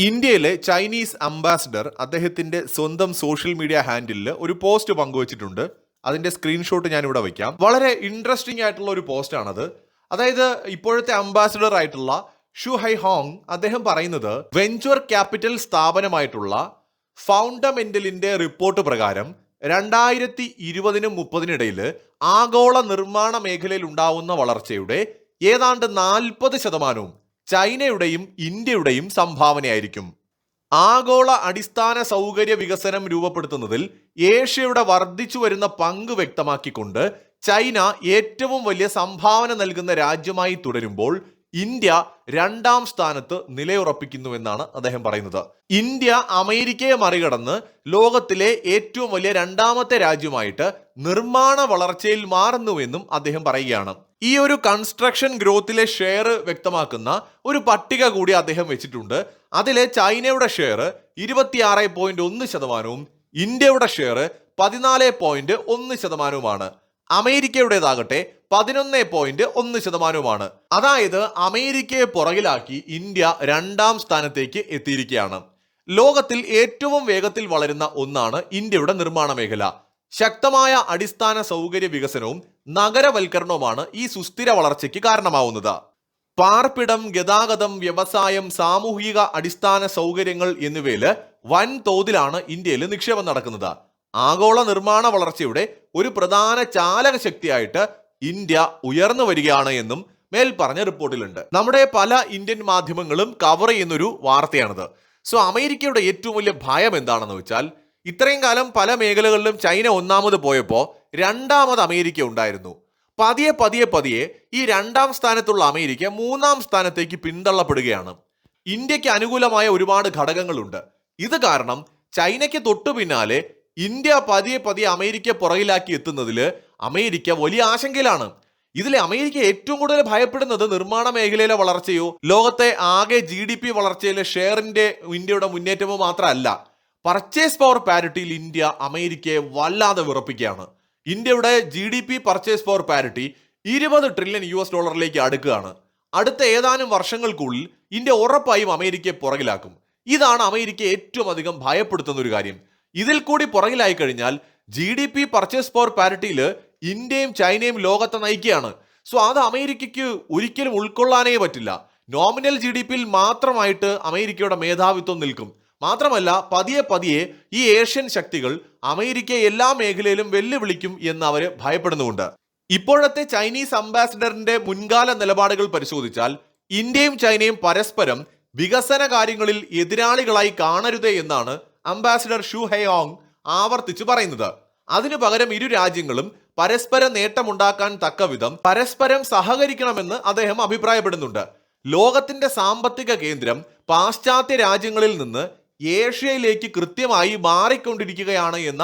ഇന്ത്യയിലെ Chinese ambassador അദ്ദേഹത്തിന്റെ സ്വന്തം സോഷ്യൽ മീഡിയ ഹാൻഡിലിൽ ഒരു പോസ്റ്റ് പങ്കുവച്ചിട്ടുണ്ട്. അതിന്റെ സ്ക്രീൻഷോട്ട് ഞാൻ ഇവിടെ വയ്ക്കാം. വളരെ ഇൻട്രസ്റ്റിംഗ് ആയിട്ടുള്ള ഒരു പോസ്റ്റ് ആണത്. അതായത് ഇപ്പോഴത്തെ അംബാസിഡർ ആയിട്ടുള്ള ഷു ഹൈ ഹോങ് അദ്ദേഹം പറയുന്നത് വെഞ്ചർ ക്യാപിറ്റൽ സ്ഥാപനമായിട്ടുള്ള ഫൗണ്ടമെന്റലിന്റെ റിപ്പോർട്ട് പ്രകാരം 2020-30 ആഗോള നിർമ്മാണ മേഖലയിൽ ഉണ്ടാവുന്ന വളർച്ചയുടെ ഏതാണ്ട് 40% ചൈനയുടെയും ഇന്ത്യയുടെയും സംഭാവനയായിരിക്കും. ആഗോള അടിസ്ഥാന സൗകര്യ വികസനം രൂപപ്പെടുത്തുന്നതിൽ ഏഷ്യയുടെ വർദ്ധിച്ചു വരുന്ന പങ്ക് വ്യക്തമാക്കിക്കൊണ്ട് ചൈന ഏറ്റവും വലിയ സംഭാവന നൽകുന്ന രാജ്യമായി തുടരുമ്പോൾ ഇന്ത്യ 2ാം സ്ഥാനത്ത് നിലയുറപ്പിക്കുന്നുവെന്നാണ് അദ്ദേഹം പറയുന്നത്. ഇന്ത്യ അമേരിക്കയെ മറികടന്ന് ലോകത്തിലെ ഏറ്റവും വലിയ 2ാമത്തെ രാജ്യമായിട്ട് നിർമ്മാണ വളർച്ചയിൽ മാറുന്നുവെന്നും അദ്ദേഹം പറയുകയാണ്. ഈ ഒരു കൺസ്ട്രക്ഷൻ ഗ്രോത്തിലെ ഷെയർ വ്യക്തമാക്കുന്ന ഒരു പട്ടിക കൂടി അദ്ദേഹം വെച്ചിട്ടുണ്ട്. അതിലെ ചൈനയുടെ ഷെയർ 26.1%, ഇന്ത്യയുടെ ഷെയർ 14.1%, അമേരിക്കയുടേതാകട്ടെ 11.1%. അതായത് അമേരിക്കയെ പുറകിലാക്കി ഇന്ത്യ 2ാം സ്ഥാനത്തേക്ക് എത്തിയിരിക്കുകയാണ്. ലോകത്തിൽ ഏറ്റവും വേഗത്തിൽ വളരുന്ന ഒന്നാണ് ഇന്ത്യയുടെ നിർമ്മാണ മേഖല. ശക്തമായ അടിസ്ഥാന സൗകര്യ വികസനവും നഗരവൽക്കരണവുമാണ് ഈ സുസ്ഥിര വളർച്ചയ്ക്ക് കാരണമാവുന്നത്. പാർപ്പിടം, ഗതാഗതം, വ്യവസായം, സാമൂഹിക അടിസ്ഥാന സൗകര്യങ്ങൾ എന്നിവയിൽ വൻ തോതിലാണ് ഇന്ത്യയിൽ നിക്ഷേപം നടക്കുന്നത്. ആഗോള നിർമ്മാണ വളർച്ചയുടെ ഒരു പ്രധാന ചാലക ശക്തിയായിട്ട് ഇന്ത്യ ഉയർന്നു വരികയാണ് എന്നും മേൽപ്പറഞ്ഞ റിപ്പോർട്ടിലുണ്ട്. നമ്മുടെ പല ഇന്ത്യൻ മാധ്യമങ്ങളും കവർ ചെയ്യുന്നൊരു വാർത്തയാണിത്. സോ അമേരിക്കയുടെ ഏറ്റവും വലിയ ഭയം എന്താണെന്ന് വെച്ചാൽ, ഇത്രയും കാലം പല മേഖലകളിലും ചൈന 1ാമത് പോയപ്പോൾ 2ാമത് അമേരിക്ക ഉണ്ടായിരുന്നു. പതിയെ ഈ 2ാം സ്ഥാനത്തുള്ള അമേരിക്ക 3ാം സ്ഥാനത്തേക്ക് പിന്തള്ളപ്പെടുകയാണ്. ഇന്ത്യക്ക് അനുകൂലമായ ഒരുപാട് ഘടകങ്ങളുണ്ട്. ഇത് കാരണം ചൈനയ്ക്ക് തൊട്ടു പിന്നാലെ ഇന്ത്യ പതിയെ അമേരിക്ക പുറകിലാക്കി എത്തുന്നതിൽ അമേരിക്ക വലിയ ആശങ്കയിലാണ്. ഇതിലെ അമേരിക്ക ഏറ്റവും കൂടുതൽ ഭയപ്പെടുന്നത് നിർമ്മാണ മേഖലയിലെ വളർച്ചയോ ലോകത്തെ ആകെ GDP വളർച്ചയിലെ ഷെയറിന്റെ ഇന്ത്യയുടെ മുന്നേറ്റമോ മാത്രമല്ല, പർച്ചേസ് പവർ പാരിറ്റിയിൽ ഇന്ത്യ അമേരിക്കയെ വല്ലാതെ വിറപ്പിക്കുകയാണ്. ഇന്ത്യയുടെ GDP purchase power parity $20 trillion അടുക്കുകയാണ്. അടുത്ത ഏതാനും വർഷങ്ങൾക്കുള്ളിൽ ഇന്ത്യ ഉറപ്പായും അമേരിക്കയെ പുറകിലാക്കും. ഇതാണ് അമേരിക്ക ഏറ്റവും അധികം ഭയപ്പെടുത്തുന്ന ഒരു കാര്യം. ഇതിൽ കൂടി പുറകിലായി കഴിഞ്ഞാൽ GDP പർച്ചേസ് പവർ പാരിറ്റിയിൽ ഇന്ത്യയും ചൈനയും ലോകത്തെ നയിക്കുകയാണ്. സോ അത് അമേരിക്കയ്ക്ക് ഒരിക്കലും ഉൾക്കൊള്ളാനേ പറ്റില്ല. നോമിനൽ GDPയിൽ മാത്രമായിട്ട് അമേരിക്കയുടെ മേധാവിത്വം നിൽക്കും. മാത്രമല്ല പതിയെ ഈ ഏഷ്യൻ ശക്തികൾ അമേരിക്കയെ എല്ലാ മേഖലയിലും വെല്ലുവിളിക്കും എന്ന് അവർ ഭയപ്പെടുന്നുണ്ട്. ഇപ്പോഴത്തെ ചൈനീസ് അംബാസിഡറിന്റെ മുൻകാല നിലപാടുകൾ പരിശോധിച്ചാൽ ഇന്ത്യയും ചൈനയും പരസ്പരം വികസന കാര്യങ്ങളിൽ എതിരാളികളായി കാണരുതേ എന്നാണ് അംബാസിഡർ ഷു ഹൈയോങ് ആവർത്തിച്ചു പറയുന്നത്. അതിനു പകരം ഇരു രാജ്യങ്ങളും പരസ്പര നേട്ടമുണ്ടാക്കാൻ തക്കവിധം പരസ്പരം സഹകരിക്കണമെന്ന് അദ്ദേഹം അഭിപ്രായപ്പെടുന്നുണ്ട്. ലോകത്തിന്റെ സാമ്പത്തിക കേന്ദ്രം പാശ്ചാത്യ രാജ്യങ്ങളിൽ നിന്ന് ഏഷ്യയിലേക്ക് കൃത്യമായി മാറിക്കൊണ്ടിരിക്കുകയാണ് എന്ന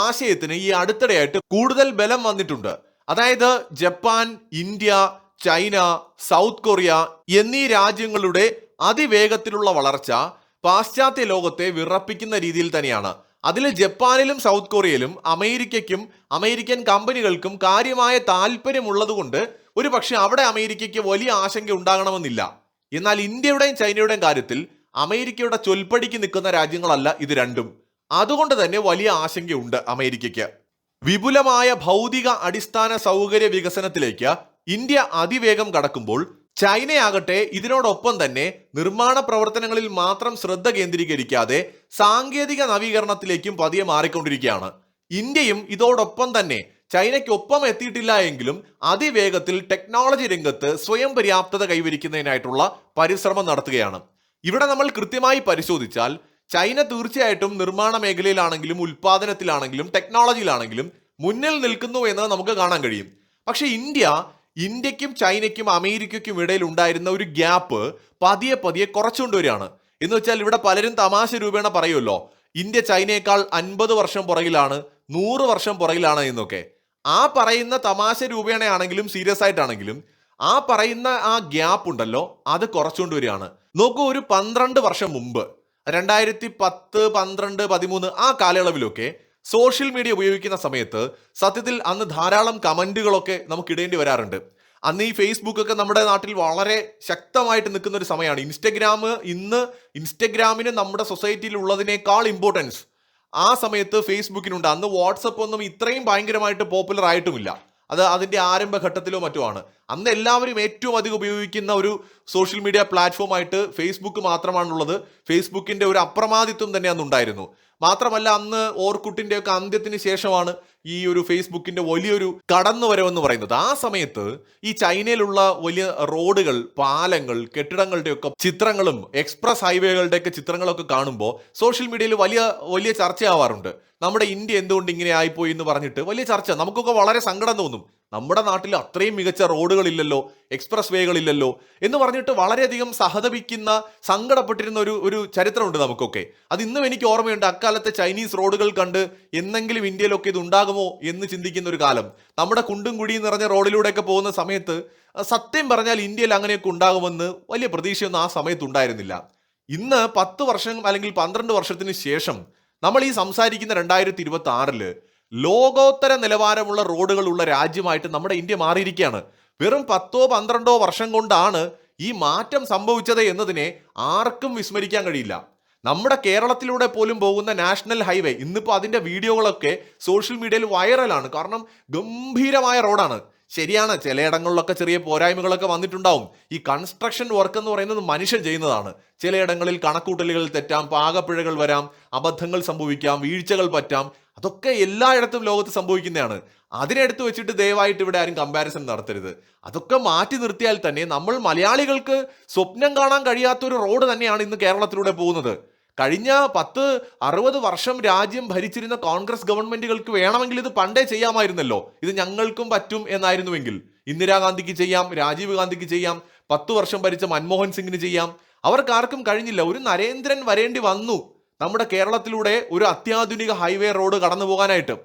ആശയത്തിന് ഈ അടുത്തിടെയായിട്ട് കൂടുതൽ ബലം വന്നിട്ടുണ്ട്. അതായത് Japan, India, China, south Korea എന്നീ രാജ്യങ്ങളുടെ അതിവേഗത്തിലുള്ള വളർച്ച പാശ്ചാത്യ ലോകത്തെ വിറപ്പിക്കുന്ന രീതിയിൽ തന്നെയാണ്. അതിൽ ജപ്പാനിലും സൗത്ത് കൊറിയയിലും അമേരിക്കയ്ക്കും അമേരിക്കൻ കമ്പനികൾക്കും കാര്യമായ താല്പര്യമുള്ളതുകൊണ്ട് ഒരു പക്ഷെ അവിടെ അമേരിക്കയ്ക്ക് വലിയ ആശങ്ക ഉണ്ടാകണമെന്നില്ല. എന്നാൽ ഇന്ത്യയുടെയും ചൈനയുടെയും കാര്യത്തിൽ അമേരിക്കയുടെ ചൊൽപ്പടിക്ക് നിൽക്കുന്ന രാജ്യങ്ങളല്ല ഇത് രണ്ടും. അതുകൊണ്ട് തന്നെ വലിയ ആശങ്കയുണ്ട് അമേരിക്കയ്ക്ക്. വിപുലമായ ഭൗതിക അടിസ്ഥാന സൗകര്യ വികസനത്തിലേക്ക് ഇന്ത്യ അതിവേഗം കടക്കുമ്പോൾ ചൈനയാകട്ടെ ഇതിനോടൊപ്പം തന്നെ നിർമ്മാണ പ്രവർത്തനങ്ങളിൽ മാത്രം ശ്രദ്ധ കേന്ദ്രീകരിക്കാതെ സാങ്കേതിക നവീകരണത്തിലേക്കും പതിയെ മാറിക്കൊണ്ടിരിക്കുകയാണ്. ഇന്ത്യയും ഇതോടൊപ്പം തന്നെ ചൈനയ്ക്കൊപ്പം എത്തിയിട്ടില്ല എങ്കിലും അതിവേഗത്തിൽ ടെക്നോളജി രംഗത്ത് സ്വയം പര്യാപ്തത കൈവരിക്കുന്നതിനായിട്ടുള്ള പരിശ്രമം നടത്തുകയാണ്. ഇവിടെ നമ്മൾ കൃത്യമായി പരിശോധിച്ചാൽ ചൈന തീർച്ചയായിട്ടും നിർമ്മാണ മേഖലയിലാണെങ്കിലും ഉൽപാദനത്തിലാണെങ്കിലും ടെക്നോളജിയിലാണെങ്കിലും മുന്നിൽ നിൽക്കുന്നു എന്ന് നമുക്ക് കാണാൻ കഴിയും. പക്ഷെ ഇന്ത്യക്കും ചൈനയ്ക്കും അമേരിക്കയ്ക്കും ഇടയിൽ ഉണ്ടായിരുന്ന ഒരു ഗ്യാപ്പ് പതിയെ കുറച്ചുകൊണ്ടുവരികയാണ്. എന്ന് വെച്ചാൽ ഇവിടെ പലരും തമാശ രൂപേണ പറയുമല്ലോ, ഇന്ത്യ ചൈനയേക്കാൾ 50 വർഷം പുറകിലാണ്, 100 വർഷം പുറകിലാണ് എന്നൊക്കെ. ആ പറയുന്ന തമാശ രൂപേണയാണെങ്കിലും സീരിയസ് ആയിട്ടാണെങ്കിലും ആ പറയുന്ന ആ ഗ്യാപ്പ് ഉണ്ടല്ലോ അത് കുറച്ചുകൊണ്ടുവരികയാണ്. നോക്കൂ, ഒരു 12 വർഷം മുമ്പ് 2010, 12, 13 ആ കാലയളവിലൊക്കെ സോഷ്യൽ മീഡിയ ഉപയോഗിക്കുന്ന സമയത്ത് സത്യത്തിൽ അന്ന് ധാരാളം കമന്റുകളൊക്കെ നമുക്ക് ഇടേണ്ടി വരാറുണ്ട്. അന്ന് ഈ ഫേസ്ബുക്ക് ഒക്കെ നമ്മുടെ നാട്ടിൽ വളരെ ശക്തമായിട്ട് നിൽക്കുന്ന ഒരു സമയമാണ്. ഇന്ന് ഇൻസ്റ്റഗ്രാമിന് നമ്മുടെ സൊസൈറ്റിയിൽ ഉള്ളതിനേക്കാൾ ഇമ്പോർട്ടൻസ് ആ സമയത്ത് ഫേസ്ബുക്കിനുണ്ട്. അന്ന് വാട്സപ്പ് ഒന്നും ഇത്രയും ഭയങ്കരമായിട്ട് പോപ്പുലർ ആയിട്ടുമില്ല. അത് അതിന്റെ ആരംഭഘട്ടത്തിലോ മറ്റോ ആണ്. അന്ന് എല്ലാവരും ഏറ്റവും അധികം ഉപയോഗിക്കുന്ന ഒരു സോഷ്യൽ മീഡിയ പ്ലാറ്റ്ഫോം ആയിട്ട് ഫേസ്ബുക്ക് മാത്രമാണുള്ളത്. ഫേസ്ബുക്കിന്റെ ഒരു അപ്രമാദിത്വം തന്നെ അന്ന് ഉണ്ടായിരുന്നു. മാത്രമല്ല, അന്ന് ഓർക്കുട്ടിന്റെ ഒക്കെ അന്ത്യത്തിന് ശേഷമാണ് ഈ ഒരു ഫേസ്ബുക്കിന്റെ വലിയൊരു കടന്നുവരവെന്ന് പറയുന്നത്. ആ സമയത്ത് ഈ ചൈനയിലുള്ള വലിയ റോഡുകൾ, പാലങ്ങൾ, കെട്ടിടങ്ങളുടെ ഒക്കെ ചിത്രങ്ങളും എക്സ്പ്രസ് ഹൈവേകളുടെ ഒക്കെ ചിത്രങ്ങളൊക്കെ കാണുമ്പോൾ സോഷ്യൽ മീഡിയയിൽ വലിയ വലിയ ചർച്ചയാവാറുണ്ട്. നമ്മുടെ ഇന്ത്യ എന്തുകൊണ്ട് ഇങ്ങനെ ആയിപ്പോയി എന്ന് പറഞ്ഞിട്ട് വലിയ ചർച്ച. നമുക്കൊക്കെ വളരെ സങ്കടം തോന്നും. നമ്മുടെ നാട്ടിൽ അത്രയും മികച്ച റോഡുകളില്ലല്ലോ, എക്സ്പ്രസ് വേകളില്ലല്ലോ എന്ന് പറഞ്ഞിട്ട് വളരെയധികം സഹതപിക്കുന്ന, സങ്കടപ്പെട്ടിരുന്ന ഒരു ചരിത്രമുണ്ട് നമുക്കൊക്കെ. അത് ഇന്നും എനിക്ക് ഓർമ്മയുണ്ട്. അക്കാലത്തെ ചൈനീസ് റോഡുകൾ കണ്ട് എന്നെങ്കിലും ഇന്ത്യയിലൊക്കെ ഇത് ഉണ്ടാകുമോ എന്ന് ചിന്തിക്കുന്ന ഒരു കാലം. നമ്മുടെ കുണ്ടും കുഴിയും നിറഞ്ഞ റോഡിലൂടെയൊക്കെ പോകുന്ന സമയത്ത് സത്യം പറഞ്ഞാൽ ഇന്ത്യയിൽ അങ്ങനെയൊക്കെ ഉണ്ടാകുമെന്ന് വലിയ പ്രതീക്ഷയൊന്നും ആ സമയത്ത് ഉണ്ടായിരുന്നില്ല. ഇന്ന് 10 വർഷം അല്ലെങ്കിൽ 12 വർഷത്തിന് ശേഷം നമ്മൾ ഈ സംസാരിക്കുന്ന 2026 ലോകോത്തര നിലവാരമുള്ള റോഡുകളുള്ള രാജ്യമായിട്ട് നമ്മുടെ ഇന്ത്യ മാറിയിരിക്കുകയാണ്. വെറും 10-12 വർഷം കൊണ്ടാണ് ഈ മാറ്റം സംഭവിച്ചത് എന്നതിനെ ആർക്കും വിസ്മരിക്കാൻ കഴിയില്ല. നമ്മുടെ കേരളത്തിലൂടെ പോലും പോകുന്ന നാഷണൽ ഹൈവേ ഇന്നിപ്പോൾ അതിന്റെ വീഡിയോകളൊക്കെ സോഷ്യൽ മീഡിയയിൽ വൈറലാണ്. കാരണം ഗംഭീരമായ റോഡാണ്. ശരിയാണ്, ചിലയിടങ്ങളിലൊക്കെ ചെറിയ പോരായ്മകളൊക്കെ വന്നിട്ടുണ്ടാവും. ഈ കൺസ്ട്രക്ഷൻ വർക്ക് എന്ന് പറയുന്നത് മനുഷ്യൻ ചെയ്യുന്നതാണ്. ചിലയിടങ്ങളിൽ കണക്കൂട്ടലുകൾ തെറ്റാം, പാകപ്പിഴകൾ വരാം, അബദ്ധങ്ങൾ സംഭവിക്കാം, വീഴ്ചകൾ പറ്റാം. അതൊക്കെ എല്ലായിടത്തും ലോകത്ത് സംഭവിക്കുന്നതാണ്. അതിനെടുത്ത് വെച്ചിട്ട് ദയവായിട്ട് ഇവിടെ ആരും കമ്പാരിസൺ നടത്തരുത്. അതൊക്കെ മാറ്റി നിർത്തിയാൽ തന്നെ നമ്മൾ മലയാളികൾക്ക് സ്വപ്നം കാണാൻ കഴിയാത്തൊരു റോഡ് തന്നെയാണ് ഇന്ന് കേരളത്തിലൂടെ പോകുന്നത്. കഴിഞ്ഞ 10-60 വർഷം രാജ്യം ഭരിച്ചിരുന്ന കോൺഗ്രസ് ഗവൺമെന്റുകൾക്ക് വേണമെങ്കിൽ ഇത് പണ്ടേ ചെയ്യാമായിരുന്നല്ലോ. ഇത് ഞങ്ങൾക്കും പറ്റും എന്നായിരുന്നുവെങ്കിൽ ഇന്ദിരാഗാന്ധിക്ക് ചെയ്യാം, രാജീവ് ഗാന്ധിക്ക് ചെയ്യാം, 10 വർഷം ഭരിച്ച മൻമോഹൻ സിംഗിന് ചെയ്യാം. അവർക്കാർക്കും കഴിഞ്ഞില്ല. ഒരു നരേന്ദ്രൻ വരേണ്ടി വന്നു നമ്മുടെ കേരളത്തിലൂടെ ഒരു അത്യാധുനിക ഹൈവേ റോഡ് കടന്നു പോകാനായിട്ട്.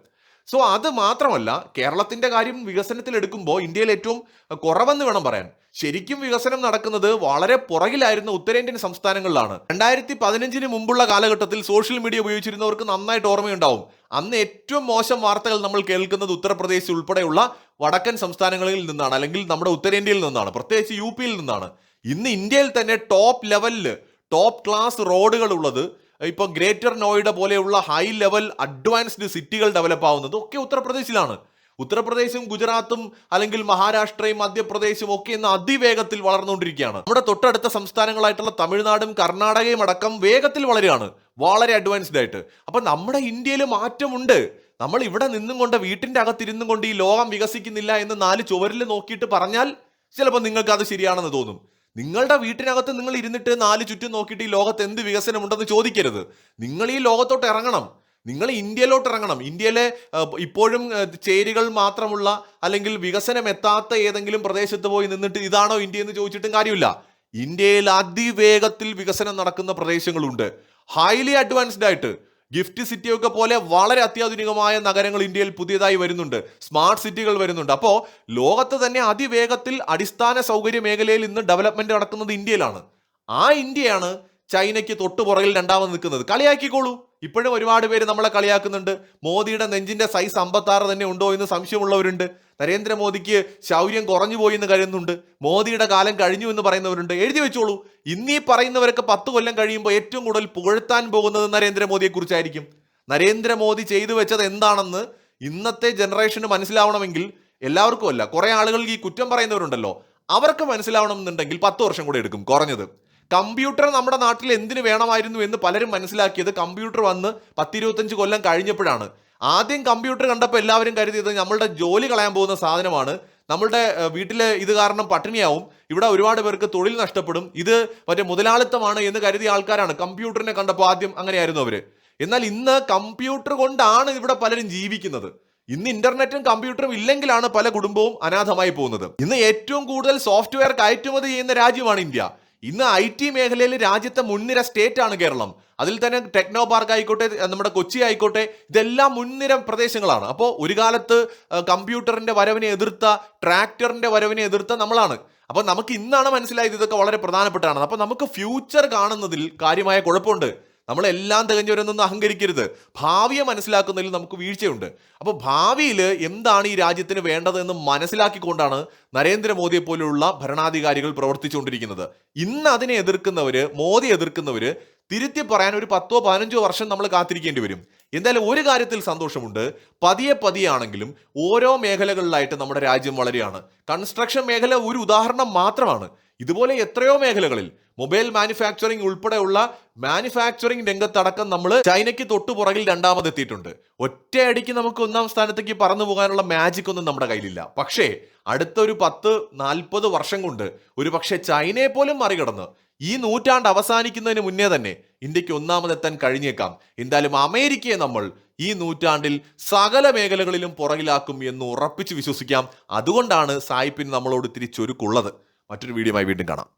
സോ അത് മാത്രമല്ല, കേരളത്തിന്റെ കാര്യം വികസനത്തിൽ എടുക്കുമ്പോൾ ഇന്ത്യയിൽ ഏറ്റവും കുറവെന്ന് വേണം പറയാൻ. ശരിക്കും വികസനം നടക്കുന്നത് വളരെ പുറകിലായിരുന്ന ഉത്തരേന്ത്യൻ സംസ്ഥാനങ്ങളിലാണ്. 2015 മുമ്പുള്ള കാലഘട്ടത്തിൽ സോഷ്യൽ മീഡിയ ഉപയോഗിച്ചിരുന്നവർക്ക് നന്നായിട്ട് ഓർമ്മയുണ്ടാവും. അന്ന് ഏറ്റവും മോശം വാർത്തകൾ നമ്മൾ കേൾക്കുന്നത് ഉത്തർപ്രദേശ് ഉൾപ്പെടെയുള്ള വടക്കൻ സംസ്ഥാനങ്ങളിൽ നിന്നാണ്, അല്ലെങ്കിൽ നമ്മുടെ ഉത്തരേന്ത്യയിൽ നിന്നാണ്, പ്രത്യേകിച്ച് UP-യിൽ നിന്നാണ്. ഇന്ന് ഇന്ത്യയിൽ തന്നെ ടോപ്പ് ലെവലിൽ ടോപ്പ് ക്ലാസ് റോഡുകൾ ഉള്ളത്, ഇപ്പോൾ ഗ്രേറ്റർ നോയിഡ പോലെയുള്ള ഹൈ ലെവൽ അഡ്വാൻസ്ഡ് സിറ്റികൾ ഡെവലപ്പ് ആവുന്നത് ഒക്കെ ഉത്തർപ്രദേശിലാണ്. ഉത്തർപ്രദേശും ഗുജറാത്തും അല്ലെങ്കിൽ മഹാരാഷ്ട്രയും മധ്യപ്രദേശും ഒക്കെ ഇന്ന് അതിവേഗത്തിൽ വളർന്നുകൊണ്ടിരിക്കുകയാണ്. നമ്മുടെ തൊട്ടടുത്ത സംസ്ഥാനങ്ങളായിട്ടുള്ള തമിഴ്നാടും കർണാടകയും അടക്കം വേഗത്തിൽ വളരുകയാണ്, വളരെ അഡ്വാൻസ്ഡ് ആയിട്ട്. അപ്പൊ നമ്മുടെ ഇന്ത്യയിൽ മാറ്റമുണ്ട്. നമ്മൾ ഇവിടെ നിന്നും കൊണ്ട്, വീട്ടിന്റെ അകത്തിരുന്നും കൊണ്ട് ഈ ലോകം വികസിക്കുന്നില്ല എന്ന് 4 ചുവരിൽ നോക്കിയിട്ട് പറഞ്ഞാൽ ചിലപ്പോൾ നിങ്ങൾക്ക് അത് ശരിയാണെന്ന് തോന്നും. നിങ്ങളുടെ വീട്ടിനകത്ത് നിങ്ങൾ ഇരുന്നിട്ട് 4 ചുറ്റും നോക്കിയിട്ട് ഈ ലോകത്ത് എന്ത് വികസനമുണ്ടെന്ന് ചോദിക്കരുത്. നിങ്ങൾ ഈ ലോകത്തോട്ട് ഇറങ്ങണം, നിങ്ങൾ ഇന്ത്യയിലോട്ട് ഇറങ്ങണം. ഇന്ത്യയിലെ ഇപ്പോഴും ചേരികൾ മാത്രമുള്ള അല്ലെങ്കിൽ വികസനം എത്താത്ത ഏതെങ്കിലും പ്രദേശത്ത് പോയി നിന്നിട്ട് ഇതാണോ ഇന്ത്യ എന്ന് ചോദിച്ചിട്ടും കാര്യമില്ല. ഇന്ത്യയിൽ അതിവേഗത്തിൽ വികസനം നടക്കുന്ന പ്രദേശങ്ങളുണ്ട്, ഹൈലി അഡ്വാൻസ്ഡ് ആയിട്ട്. ഗിഫ്റ്റ് സിറ്റിയൊക്കെ പോലെ വളരെ അത്യാധുനികമായ നഗരങ്ങൾ ഇന്ത്യയിൽ പുതിയതായി വരുന്നുണ്ട്, സ്മാർട്ട് സിറ്റികൾ വരുന്നുണ്ട്. അപ്പോൾ ലോകത്ത് തന്നെ അതിവേഗത്തിൽ അടിസ്ഥാന സൗകര്യ മേഖലയിൽ ഇന്ന് ഡെവലപ്മെന്റ് നടക്കുന്നത് ഇന്ത്യയിലാണ്. ആ ഇന്ത്യയാണ് ചൈനയ്ക്ക് തൊട്ടുപുറകിൽ രണ്ടാമത് നിൽക്കുന്നത്. കളിയാക്കിക്കോളൂ, ഇപ്പോഴും ഒരുപാട് പേര് നമ്മളെ കളിയാക്കുന്നുണ്ട്. മോദിയുടെ നെഞ്ചിന്റെ സൈസ് 56 തന്നെ ഉണ്ടോ എന്ന് സംശയമുള്ളവരുണ്ട്. നരേന്ദ്രമോദിക്ക് ശൗര്യം കുറഞ്ഞു പോയി എന്ന് കരുതുന്നുണ്ട്. മോദിയുടെ കാലം കഴിഞ്ഞു എന്ന് പറയുന്നവരുണ്ട്. എഴുതി വെച്ചോളൂ, ഇന്നീ പറയുന്നവരൊക്കെ 10 കൊല്ലം കഴിയുമ്പോൾ ഏറ്റവും കൂടുതൽ പുകഴ്ത്താൻ പോകുന്നത് നരേന്ദ്രമോദിയെ കുറിച്ചായിരിക്കും. നരേന്ദ്രമോദി ചെയ്തു വെച്ചത് എന്താണെന്ന് ഇന്നത്തെ ജനറേഷന് മനസ്സിലാവണമെങ്കിൽ, എല്ലാവർക്കും അല്ല, കുറെ ആളുകൾക്ക് ഈ കുറ്റം പറയുന്നവരുണ്ടല്ലോ, അവർക്ക് മനസ്സിലാവണം എന്നുണ്ടെങ്കിൽ 10 വർഷം കൂടെ എടുക്കും കുറഞ്ഞത്. കമ്പ്യൂട്ടർ നമ്മുടെ നാട്ടിൽ എന്തിനു വേണമായിരുന്നു എന്ന് പലരും മനസ്സിലാക്കിയത് കമ്പ്യൂട്ടർ വന്ന് 10-25 കൊല്ലം കഴിഞ്ഞപ്പോഴാണ്. ആദ്യം കമ്പ്യൂട്ടർ കണ്ടപ്പോൾ എല്ലാവരും കരുതിയത് നമ്മളുടെ ജോലി കളയാൻ പോകുന്ന സാധനമാണ്, നമ്മളുടെ വീട്ടിലെ ഇത് കാരണം പട്ടിണിയാവും, ഇവിടെ ഒരുപാട് പേർക്ക് തൊഴിൽ നഷ്ടപ്പെടും, ഇത് മറ്റേ മുതലാളിത്തമാണ് എന്ന് കരുതിയ ആൾക്കാരാണ് കമ്പ്യൂട്ടറിനെ കണ്ടപ്പോൾ ആദ്യം അങ്ങനെയായിരുന്നു അവര്. എന്നാൽ ഇന്ന് കമ്പ്യൂട്ടർ കൊണ്ടാണ് ഇവിടെ പലരും ജീവിക്കുന്നത്. ഇന്ന് ഇന്റർനെറ്റും കമ്പ്യൂട്ടറും ഇല്ലെങ്കിലാണ് പല കുടുംബവും അനാഥമായി പോകുന്നത്. ഇന്ന് ഏറ്റവും കൂടുതൽ സോഫ്റ്റ്വെയർ കയറ്റുമതി ചെയ്യുന്ന രാജ്യമാണ് ഇന്ത്യ. ഇന്ന് IT മേഖലയിൽ രാജ്യത്തെ മുൻനിര സ്റ്റേറ്റ് ആണ് കേരളം. അതിൽ തന്നെ ടെക്നോ പാർക്ക് ആയിക്കോട്ടെ, നമ്മുടെ കൊച്ചി ആയിക്കോട്ടെ, ഇതെല്ലാം മുൻനിര പ്രദേശങ്ങളാണ്. അപ്പോൾ ഒരു കാലത്ത് കമ്പ്യൂട്ടറിന്റെ വരവിനെ എതിർത്ത, ട്രാക്ടറിന്റെ വരവിനെ എതിർത്ത നമ്മളാണ്. അപ്പോൾ നമുക്ക് ഇന്നാണ് മനസ്സിലായത് ഇതൊക്കെ വളരെ പ്രധാനപ്പെട്ടാണ്. അപ്പോൾ നമുക്ക് ഫ്യൂച്ചർ കാണുന്നതിൽ കാര്യമായ കുഴപ്പമുണ്ട്. നമ്മളെല്ലാം തികഞ്ഞവരെന്നൊന്നും അഹങ്കരിക്കരുത്. ഭാവിയെ മനസ്സിലാക്കുന്നതിൽ നമുക്ക് വീഴ്ചയുണ്ട്. അപ്പോൾ ഭാവിയിൽ എന്താണ് ഈ രാജ്യത്തിന് വേണ്ടതെന്ന് മനസ്സിലാക്കിക്കൊണ്ടാണ് നരേന്ദ്രമോദിയെ പോലുള്ള ഭരണാധികാരികൾ പ്രവർത്തിച്ചുകൊണ്ടിരിക്കുന്നത്. ഇന്ന് അതിനെ എതിർക്കുന്നവര്, മോദി എതിർക്കുന്നവര് തിരുത്തി പറയാൻ ഒരു 10-15 വർഷം നമ്മൾ കാത്തിരിക്കേണ്ടി വരും. എന്തായാലും ഒരു കാര്യത്തിൽ സന്തോഷമുണ്ട്. പതിയെ പതിയാണെങ്കിലും ഓരോ മേഖലകളിലായിട്ട് നമ്മുടെ രാജ്യം വളരുകയാണ്. കൺസ്ട്രക്ഷൻ മേഖല ഒരു ഉദാഹരണം മാത്രമാണ്. ഇതുപോലെ എത്രയോ മേഖലകളിൽ മൊബൈൽ മാനുഫാക്ചറിംഗ് ഉൾപ്പെടെയുള്ള മാനുഫാക്ചറിംഗ് രംഗത്തടക്കം നമ്മൾ ചൈനയ്ക്ക് തൊട്ടു പുറകിൽ രണ്ടാമതെത്തിയിട്ടുണ്ട്. ഒറ്റയടിക്ക് നമുക്ക് ഒന്നാം സ്ഥാനത്തേക്ക് പറന്നു പോകാനുള്ള മാജിക് ഒന്നും നമ്മുടെ കയ്യിലില്ല. പക്ഷേ അടുത്തൊരു 10-40 വർഷം കൊണ്ട് ഒരു പക്ഷേ ചൈനയെ പോലും മറികടന്ന് ഈ നൂറ്റാണ്ട് അവസാനിക്കുന്നതിന് മുന്നേ തന്നെ ഇന്ത്യക്ക് ഒന്നാമതെത്താൻ കഴിഞ്ഞേക്കാം. എന്തായാലും അമേരിക്കയെ നമ്മൾ ഈ നൂറ്റാണ്ടിൽ സകല മേഖലകളിലും പുറകിലാക്കും എന്ന് ഉറപ്പിച്ച് വിശ്വസിക്കാം. അതുകൊണ്ടാണ് സായിപ്പിന് നമ്മളോട് ഇത്തിരി ചുരുക്കുള്ളത്. മറ്റൊരു വീഡിയോയുമായി വീണ്ടും കാണാം.